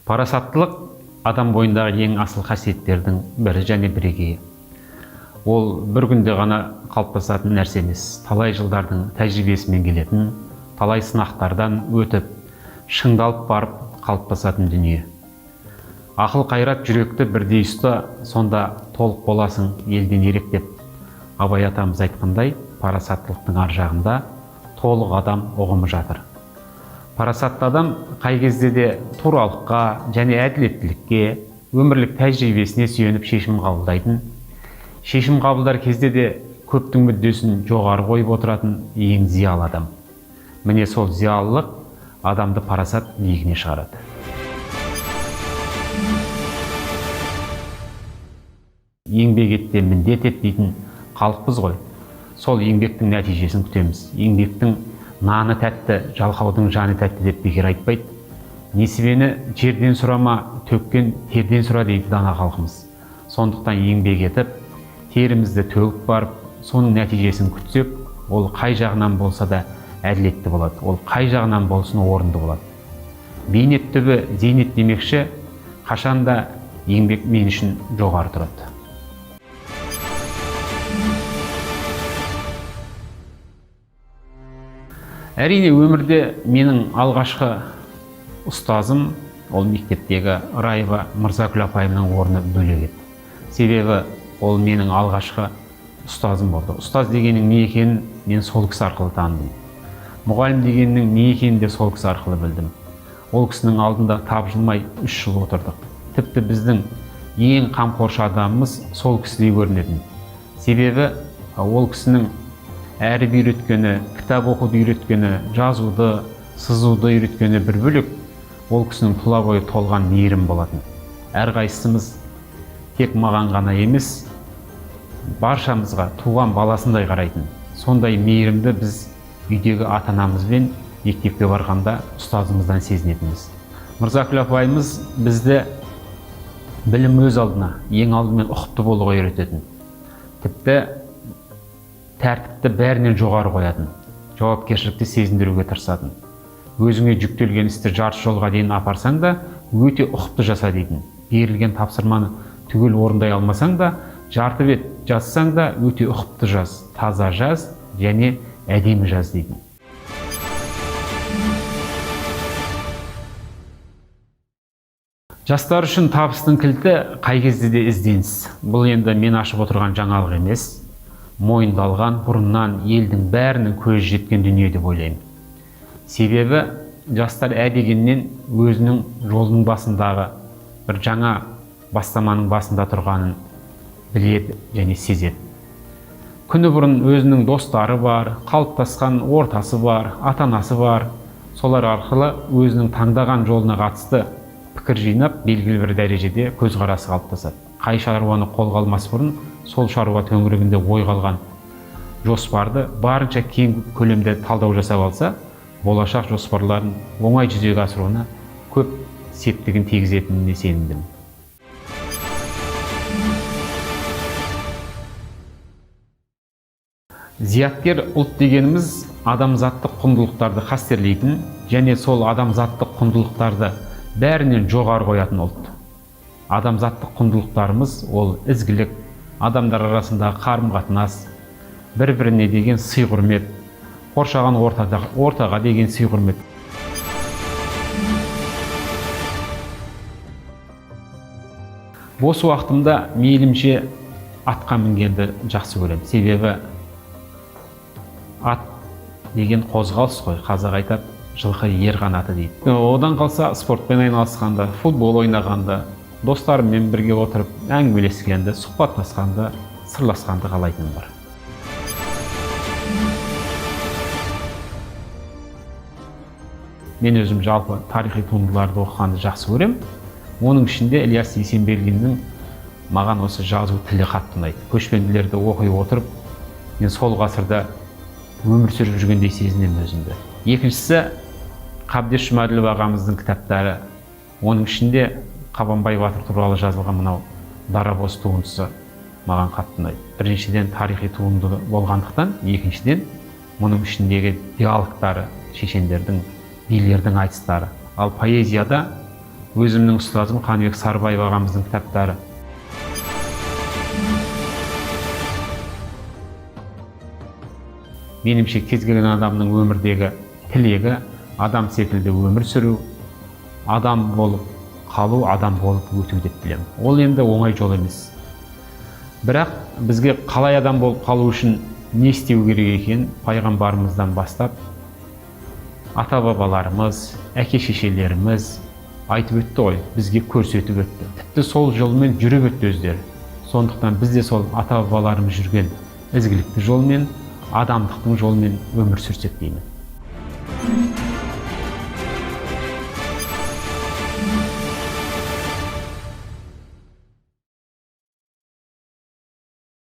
Парасаттылық адам бойындағы ең асыл қасиеттердің бірі және бірегейі. Ол бір күнде ғана қалыптасатын нәрсе емес, талай жылдардың тәжірибесімен келетін, талай сынақтардан өтіп, шыңдалып барып қалыптасатын дүние. Ақыл қайрат жүректі бірдей ұста, сонда толық боласың елден ерек деп Абай атамыз айтқандай, парасаттылықтың ар жағында толық адам ұғымы жатыр. Парасатты адам қай кезде де туралыққа және әділеттілікке, өмірлік тәжірибесіне сүйеніп шешім қабылдайтын, шешім қабылдар кезде де көптің мүддесін жоғары қойып отыратын ең зиялы адам. Міне сол зиялылық адамды парасат биігіне шығарады. Еңбек етте міндет ет дейтін халықпыз ғой. Сол еңбектің нәтижесін күтеміз. Еңбектің наны тәтті, жалқаудың жаны тәтті деп бекер айтпайды. Несібені жерден сұрама, төккен терден сұра дейді дана халқымыз. Сондықтан еңбек етіп, терімізді төгіп барып, соның нәтижесін күтсек, ол қай жағынан болса да әділетті болады. Ол қай жағынан болсын орынды болады. Бейнет түбі зейнет демекші, қашанда еңбек мен үшін жоғары тұрады. Әрине өмірде менің алғашқы ұстазым, ол мектептегі Раева Мырзакүл апайымның орны бөлек еді. Себебі ол менің алғашқы ұстазым болды. Ұстаз дегеннің не екенін мен сол кісі арқылы таныдым. Мұғалім дегеннің не екенін де сол кісі арқылы білдім. Ол кісінің алдында тапжылмай 3 жыл отырдық. Тіпті біздің ең қамқоршы адамымыз сол кісідей көрінетін. Себебі ол кісінің әріп үйреткені, кітап оқуды үйреткені, жазуды, сызуды үйреткені бір бөлек, ол кісінің тұла бойы толған мейірім болатын. Әрқайсымыз тек маған ғана емес, баршамызға туған баласындай қарайтын. Сондай мейірімді біз үйдегі ата-анамызбен мектепке барғанда ұстазымыздан сезінетінбіз. Мырзакүл апайымыз бізді білім өз алдына, ең алдымен ұқыпты болуға үйрететін. Тіпті тәртіпті бәрінен жоғары қоятын, жауапкершілікті сезіндіруге тырысатын. Өзіңе жүктелген істі жарты жолға дейін апарсаң да, өте ұқыпты жаса дейтін. Берілген тапсырманы түгел орындай алмасаң да, жарты бет жазсаң да өте ұқыпты жаз, таза жаз және әдемі жаз дейтін. Жастар үшін табыстың кілті қай кезде де ізденіс. Бұл енді мен ашып отырған жаңалық емес, мойындалған бұрыннан елдің бәрінің көзі жеткен дүние деп ойлаймын. Себебі жастар дегеннен өзінің жолының басындағы бір жаңа бастаманың басында тұрғанын біледі және сезеді. Күні бұрын өзінің достары бар, қалыптасқан ортасы бар, ата-анасы бар. Солар арқылы өзінің таңдаған жолына қатысты пікір жинап, белгілі бір дәрежеде көзқарасы қалыптасады. Қай шаруаны қолға алмас бұрын, сол шаруа төңірегінде ой қалған жоспарды барынша кең көлемде талдау жасап алса, болашақ жоспарларын оңай жүзеге асыруына көп септігін тигізетініне сенімдім. Зияткер ұлт дегеніміз адамзаттық құндылықтарды қастерлейтін және сол адамзаттық құндылықтарды бәрінен жоғары қоятын ұлт. Адамзаттық құндылықтарымыз ол ізгілік, адамдар арасындағы қарым-қатынас, бір-біріне деген сый-құрмет, қоршаған ортаға деген сый-құрмет. Бос уақытымда мейлінше атқа мінгенді жақсы көремін. Себебі ат деген қозғалыс қой, қазақ айтады, жылқы ер қанаты дейді. Одан қалса спортпен айналысқанды, футбол ойнағанды, достарыммен бірге отырып әңгімелескенді, сұхбаттасқанды, сырласқанды қалайтыным бар. Мен өзім жалпы тарихи туындыларды оқығанды жақсы көремін. Оның ішінде Ілияс Есенберлиннің маған осы жазу тілі қатты ұнайды. Көшпенділерді оқи отырып, мен сол ғасырда өмір сүріп жүргендей сезінемін өзімді. Екіншісі Қабдеш Жұмаділов ағамыздың кітаптары. Оның ішінде Қабанбай Батыр туралы жазылған мынау Дарабоз туындысы маған қатты ұнайды. Біріншіден тарихи туынды болғандықтан, екіншіден мұның ішіндегі диалогтары, шешендердің, билердің айтыстары. Ал поэзияда өзімнің ұстазым Қаныбек Сарыбаев ағамыздың кітаптары. Меніңше кез келген адамның өмірдегі тілегі адам секілді өмір сүру, адам болып қалу, адам болып өту деп білемін. Ол енді оңай жол емес. Бірақ бізге қалай адам болып қалу үшін не істеу керек екен пайғамбарымыздан бастап ата-бабаларымыз, әке-шешелеріміз айтып өтті ғой, бізге көрсетіп өтті. Тіпті сол жолмен жүріп өтті өздері. Сондықтан біз де сол ата-бабаларымыз жүрген ізгілікті жолмен, адамдықтың жолымен өмір сүрсек деймін.